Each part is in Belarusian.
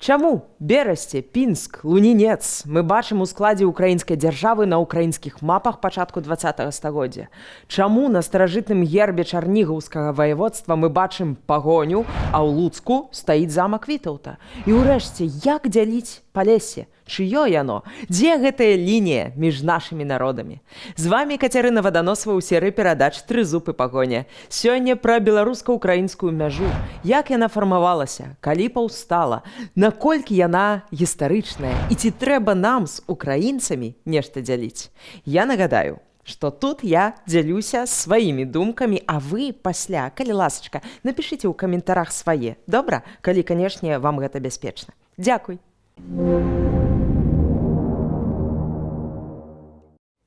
Чаму Берасце, Пінск, Лунінец мы бачым у складзе украінскай дзяржавы на ўкраінскіх мапах пачатку 20 стагоддзя? Чаму на старажытным гербе чарнігаўскага ваяводства мы бачым пагоню, а ў Луцку стаіць замак Вітаўта? І ўрэшце, як дзяліць Палессе? Чыё яно? Дзе гэтая лінія між нашымі народамі? З вами Кацярына Ваданосава ў серыі перадач «Трызуб і пагоня». Сёння пра беларуска-украінскую мяжу. Як яна фармавалася? Калі паўстала? Наколькі яна гістарычная? І ці трэба нам з украінцамі нешта дзяліць? Я нагадаю, што тут я дзялюся сваімі думкамі, а вы пасля, калі ласачка, напішыце ў каментарах свае. Добра? Калі, канешне, вам гэта бяспечна. Дзякуй.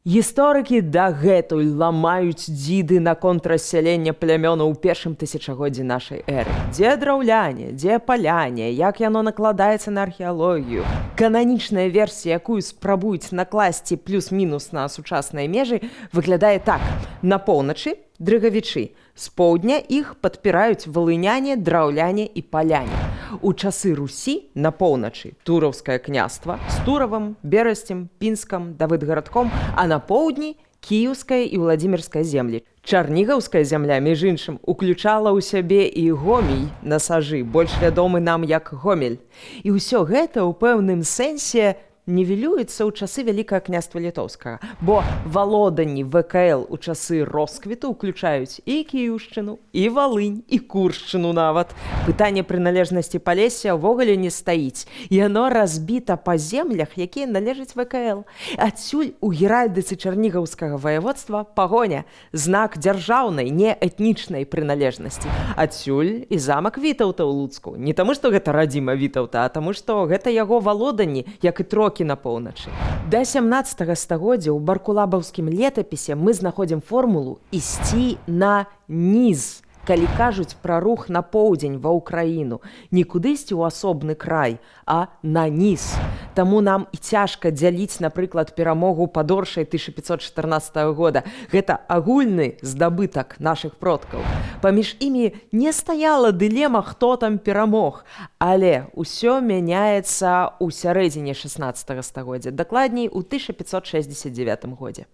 Гісторыкі дагэтуль ламаюць дзіды наконт рассялення плямёна ў першым тысячагоддзі нашай эры. Дзе драўляне, дзе паляне, як яно накладаецца на археалогію. Кананічная версія, якую спрабуюць накласці плюс-мінус на сучасныя межы, выглядае так. На поўначы дрыгавічы, з поўдня іх падпіраюць валыняне, драўляне і паляне. У часы Русі на поўначы Тураўскае княства з Туравам, Берасцем, Пінскам, Давыдгарадком, а на поўдні Кіеўская і Владзімірская землі. Чарнігаўская зямля, між іншым, уключала ў сябе і Гомель на сажы, больш вядомы нам як Гомель. І ўсё гэта ў пэўным сэнсе нівелюецца ў часы Вялікага княства Літоўскага, бо валоданні ВКЛ у часы росквіту ўключаюць і Кіеўшчыну, і Валынь, і Куршчыну нават. Пытанне прыналежнасці Палесся ўвогуле не стаіць. Яно разбіта па землях, якія належаць ВКЛ. Адсюль у геральдыцы чарнігаўскага ваяводства пагоня, знак дзяржаўнай, не этнічнай прыналежнасці. Адсюль і замак Вітаўта ў Луцку. Не таму, што гэта радзіма Вітаўта, а таму, што гэта яго валоданні, як і трокі на поўначы. Да 17 стагоддзя ў баркулабаўскім летапісе мы знаходзім формулу «ісці на ніз», калі кажуць пра рух на поўдзень ва ўкраіну, не кудысьці ў асобны край, а на ніз. Таму нам і цяжка дзяліць, напрыклад, перамогу пад Оршай 1514 года. Гэта агульны здабытак нашых продкаў. Паміж імі не стаяла дылема, хто там перамог, але ўсё мяняецца ў сярэдзіне 16 стагоддзя, дакладней у 1569 годзе.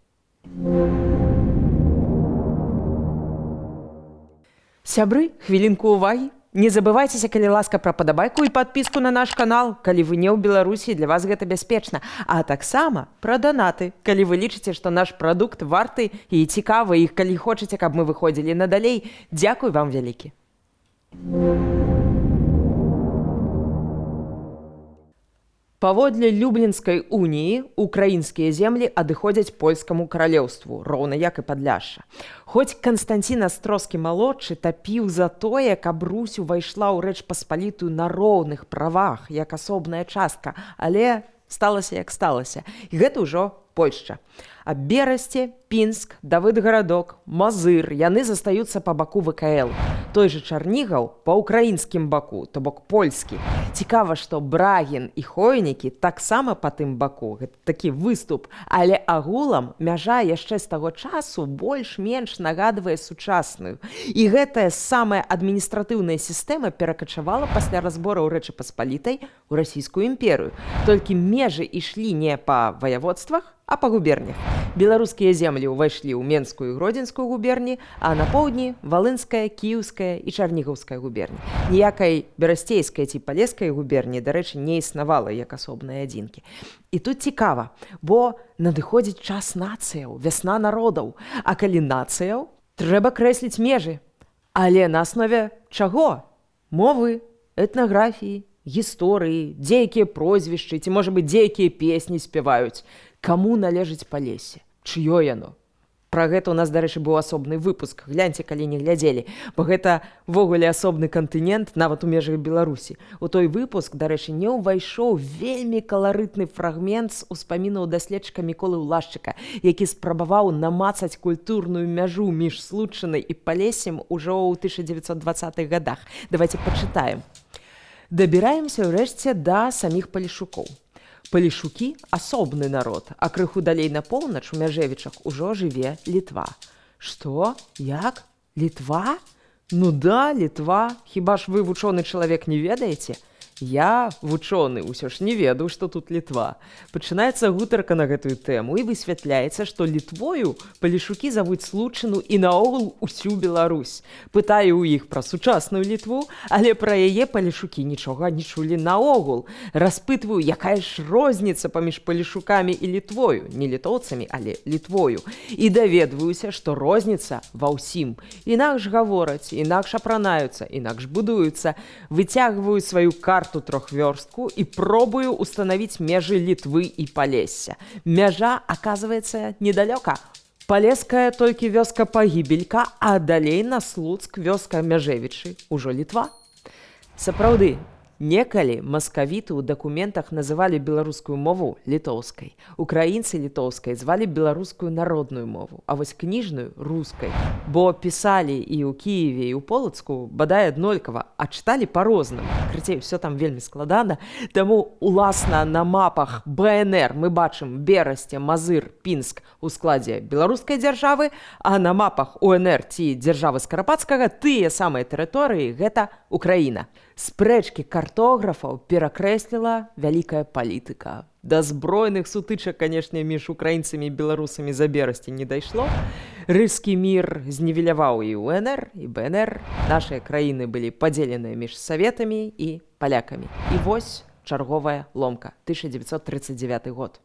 Сябры, хвілінку ўвагі. Не забывайцеся, калі ласка, пра падабайку і падпіску на наш канал, калі вы не ў Беларусі, для вас гэта бяспечна. А таксама пра данаты, калі вы лічыце, што наш прадукт варты і цікавы, і калі хочаце, каб мы выходзілі надалей. Дзякуй вам вялікі. Паводле Люблінскай уніі украінскія землі адыходзяць польскаму каралеўству, роўна як і Падляшша. Хоць Канстанцін Астроскі-малодшы тапіў за тое, каб Русь увайшла ў Рэч Паспалітую на роўных правах, як асобная частка, але сталася як сталася. І гэта ўжо Польшча. А Берасце, Пінск, Давыдгарадок, Мазыр, яны застаюцца па баку ВКЛ. Той жа Чарнігаў па ўкраінскім баку, то бок польскі. Цікава, што Брагін і Хойнікі таксама па тым баку. Гэта такі выступ. Але агулам мяжа яшчэ з таго часу больш-менш нагадвае сучасную. І гэтая самая адміністратыўная сістэма перакачавала пасля разбораў Рэчы Паспалітай у Расійскую імперыю. Толькі межы ішлі не па ваяводствах, а па губернях. Беларускія землі ўвайшлі ў Менскую і Гродзенскую губерні, а на поўдні Валынская, Кіеўская і Чарнігаўская губерні. Ніякай берасцейскай ці палескай губерні, дарэчы, не існавала як асобныя адзінкі. І тут цікава, бо надыходзіць час нацыяў, вясна народаў. А калі нацыяў, трэба крэсліць межы. Але на аснове чаго? Мовы, этнаграфіі, гісторыі, дзейкія прозвішчы, ці, можа быць, дзейкія песні спяваюць. Каму належыць Палессе? Чыё яно? Пра гэта ў нас, дарэчы, быў асобны выпуск. Гляньце, калі не глядзелі. Бо гэта ввогуле асобны кантынент, нават у межах Беларусі. У той выпуск, дарэчы, не ўвайшоў вельмі каларытны фрагмент з успамінаў даследчыка Міколы Ўлашчыка, які спрабаваў намацаць культурную мяжу між Случчынай і Палессем ужо ў 1920-х годах. Давайте пачытаем. Дабіраемся ўрэшце да саміх палешукоў. Палешукі – асобны народ, а крыху далей на поўнач у Мяжэвічах ужо жыве Літва. Што? Як? Літва? Ну да, Літва. Хіба ж вы, вучоны чалавек, не ведаеце? Я, вучоны, ўсё ж не ведаў, што тут Літва. Пачынаецца гутарка на гэтую тэму і высвятляецца, што Літвою палешукі завуць Случыну і наогул усю Беларусь. Пытаю ў іх пра сучасную Літву, але пра яе палешукі нічога не чулі наогул. Распытваю, якая ж розніца паміж палешукамі і Літвою, не літоўцамі, але Літвою. І даведваюся, што розніца ва ўсім. Інакш гавораць, інакш апранаюцца, інакш будуюцца. Выцягваю сваю карту трохвёрстку і пробую установить межы Літвы і Палесся. Мяжа, оказывается, недалёка. Палеская толькі вёска Пагібелька, а далей на Слуцк вёска Мяжевічы, ужо Літва. Сапраўды, некалі маскавіты ў дакументах называлі беларускую мову літоўскай. Украінцы літоўскай звалі беларускую народную мову, а вось кніжную рускай. Бо пісалі і ў Кіеве, і ў Полацку бадай аднолькава, а чыталі па-рознаму. Крыцей, все там вельмі складана. Таму, уласна, на мапах БНР мы бачым Берасце, Мазыр, Пінск у складзе беларускай дзяржавы, а на мапах УНР ці дзяржавы Скарапацкага тыя самыя тэрыторыі гэта Украіна. Спрэчкі картографаў перакрэсліла вялікая палітыка. Да збройных сутычак, канешне, між украінцамі і беларусамі за Берасці не дайшло. Рыжскі мір знівеляваў і УНР, і БНР. Нашыя краіны былі падзеленыя між саветамі і палякамі. І вось чарговая ломка, 1939 год.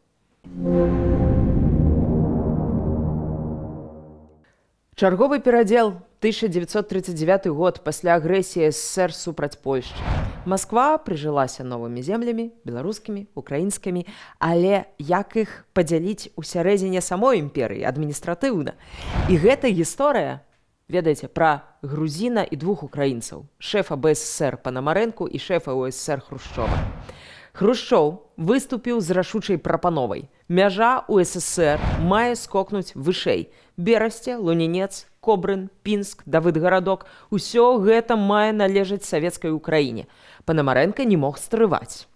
Чарговы перадзел 1939 год пасля агрэсіі СССР супраць Польшчы. Масква прыжылася новымі землямі, беларускімі, украінскімі, але як іх падзяліць у сярэдзіне самой імперыі адміністратыўна? І гэта гісторыя, ведаеце, пра грузіна і двух украінцаў, шэфа БССР Панамарэнку і шэфа УССР Хрушчова. Хрушчоў выступіў з рашучай прапановай. Мяжа ў СССР мае скокнуць вышэй. Берасце, Лунінец, Кобрын, Пінск, Давыдгарадок – усё гэта мае належаць савецкай Украіне. Панамарэнка не мог стрываць.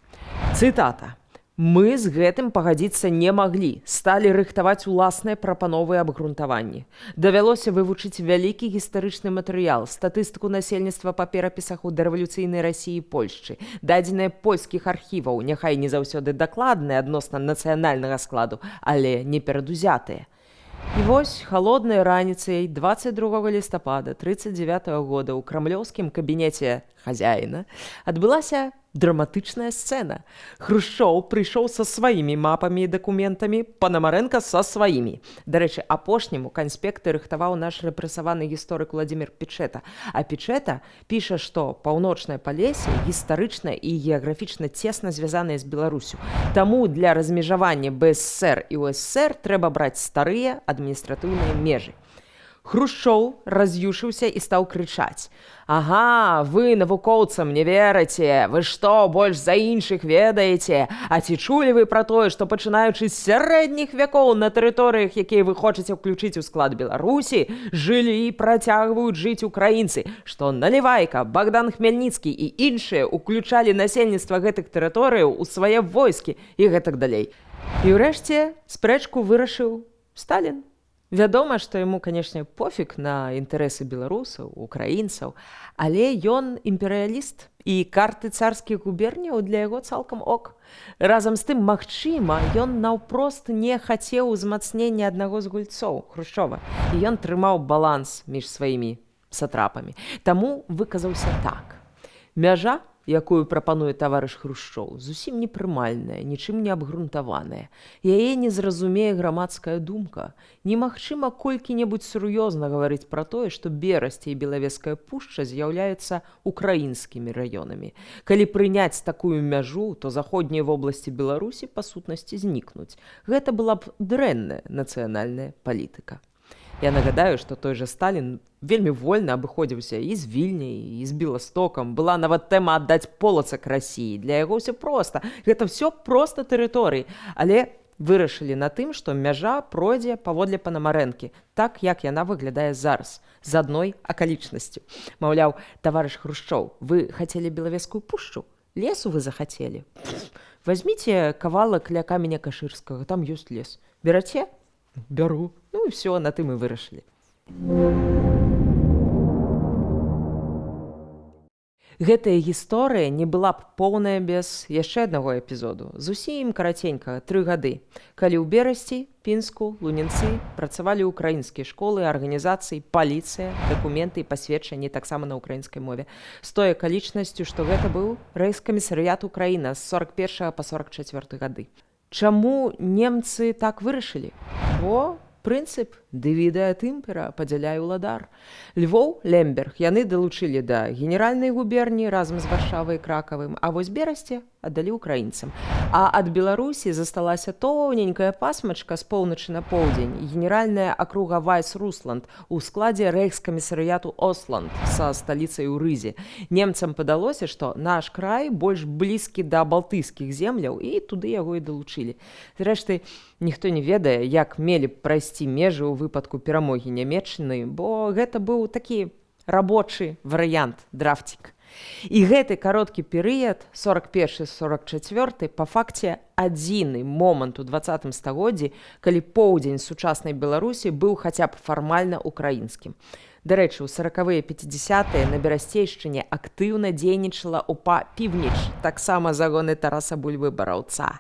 Цытата. «Мы з гэтым пагадзіцца не маглі, сталі рыхтаваць уласныя прапановы абгрунтаванні. Давялося вывучыць вялікі гістарычны матэрыял, статыстыку насельніцтва па перапісах у дарэвалюцыйнай Расіі і Польшчы, дадзеныя польскіх архіваў, няхай не заўсёды дакладныя адносна нацыянальнага складу, але не перадузятыя. І вось халоднай раніцай 22 лістапада 1939 года ў крамлёўскім кабінеце хазяіна адбылася драматычная сцэна. Хрушчоў прыйшоў са сваімі мапамі і дакументамі, Панамарэнка са сваімі. Дарэчы, апошняму канспекты рыхтаваў наш рэпрэсаваны гісторык Владзімір Пічэта. А Пічэта піша, што паўночнае Палессе гістарычна і геаграфічна цесна звязанае з Беларусю. Таму для размежавання БССР і УССР трэба браць старыя адміністратыўныя межы. Хрушчоў раз'юшыўся і стаў крычаць: «Ага, вы навукоўцам не верыце, вы што, больш за іншых ведаеце? А ці чулі вы пра тое, што пачынаючы з сярэдніх вякоў на тэрыторыях, якія вы хочаце ўключыць у склад Беларусі, жылі і працягваюць жыць украінцы, што Налівайка, Богдан Хмельніцкі і іншыя ўключалі насельніцтва гэтых тэрыторыяў у свае войскі і гэтак далей». І ўрэшце спрэчку вырашыў Сталін. Вядома, што яму, канешне, пофіг на інтарэсы беларусаў, украінцаў, але ён імперыяліст, і карты царскіх губерняў для яго цалкам ок. Разам з тым, магчыма, ён наўпрост не хацеў узмацнення аднаго з гульцоў, Хрушчова, і ён трымаў баланс між сваімі сатрапамі. Таму выказаўся так. Мяжа, якую прапануе таварыш Хрушчоў, зусім непрымальная, нічым не абгрунтаваная. Яе не зразумее грамадская думка. Немагчыма колькі-небудзь сур'ёзна гаварыць пра тое, што Берасце і Белавежская пушча з'яўляюцца украінскімі раёнамі. Калі прыняць такую мяжу, то заходнія вобласці Беларусі па сутнасці знікнуць. Гэта была б дрэнная нацыянальная палітыка. Я нагадаю, што той жа Сталін вельмі вольна абыходзіўся і з Вільняй, і з Беластокам. Была нават тэма аддаць Полацак Расіі. Для яго ўсё проста. Гэта ўсё проста тэрыторыі. Але вырашылі на тым, што мяжа пройдзе паводле Панамарэнкі, так, як яна выглядае зараз, з адной акалічнасцю. Маўляў, таварыш Хрушчоў, вы хацелі Белавежскую пушчу? Лесу вы захацелі? Возьміце кавалак ля каменя Кашырскага, там ёсць лес. Бераце? Бяру. Ну і все, на тым і вырашылі. Гэтая гісторыя не была б поўная без яшчэ аднаго эпізоду. Зусім караценька, 3 гады. Калі ў Берасці, Пінску, Лунінцы працавалі ўкраінскія школы, арганізацыі, паліцыя, дакументы і пасведчанні таксама на ўкраінскай мове. З той акалічнасцю, што гэта быў рэйхскамісарыят Украіна з 41 па 44 гады. Чаму немцы так вырашылі? Бо прынцып «дывіда ад імпера» падзяляе ўладар. Львоў, Лемберг яны далучылі да генеральнай губерніі разам з Варшавай і Кракавым, а вось Берасці аддалі ўкраінцам. А ад Беларусі засталася тоненькая пасмачка з поўначы на поўдзень, генеральная акруга Вайс-Русланд у складзе рэйхскамісарыяту Осланд са сталіцай у Рызе. Немцам падалося, што наш край больш блізкі да балтыйскіх земляў, і туды яго і далучылі. Зрэшты, ніхто не ведае, як мелі б прайсці межы ў выпадку перамогі нямецчыны, бо гэта быў такі рабочы варыянт, драфцік. І гэты кароткі перыяд, 41-44, па факце адзіны момант у 20 стагоддзі, калі поўдзень сучаснай Беларусі быў хаця б фармальна украінскім. Дарэчы, у 40-е 50-е на Берасцейшчыне актыўна дзейнічала УПА «Північ», таксама загоны Тараса Бульбы-Бараўца.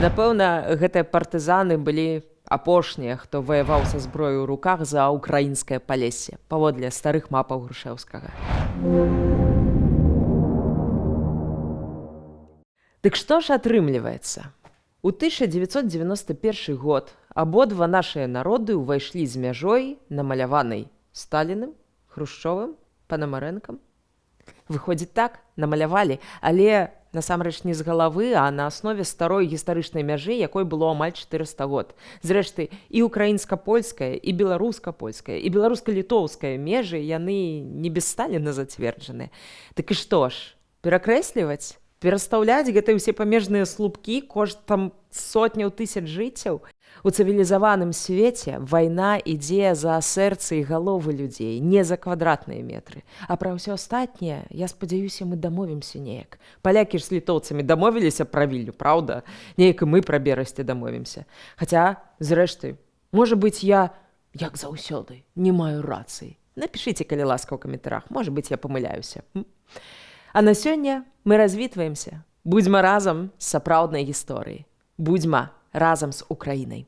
Напэўна, гэтыя партызаны былі апошнія, хто ваяваў са зброяй у руках за ўкраінскае Палессе, паводле старых мапаў Грушэўскага. Дык што ж атрымліваецца? У 1991 год абодва нашыя народы ўвайшлі з мяжой, намаляванай Сталіным, Хрушчовым, Панамарэнкам. Выходзіць так, намалявалі, але насамрэч не з галавы, а на аснове старой гістарычнай мяжы, якой было амаль 400 год. Зрэшты, і украінска-польская, і беларуска-польская, і беларуска-літоўская межы, яны не без Сталіна зацверджаныя. Так і што ж, перакрэсліваць? Перастаўляць гэтыя ўсе памежныя слупкі коштам сотняў тысяч жыццяў? У цывілізаваным свеце вайна ідзе за сэрцы і галовы людзей, не за квадратныя метры. А пра ўсё астатняе, я спадзяюся, мы дамовімся неяк. Палякі ж з літоўцамі дамовіліся пра Вільню, праўда? Неяк і мы пра Берасці дамовімся. Хаця, зрэшты, можа быць, я, як заўсёды, не маю рацыі. Напішыце, калі ласка, ў каментарах. Можа быць, я памыляюся. А на сёння мы развітваемся. Будзьма разам з сапраўднай гісторыяй. Будзьма разам з Украінай.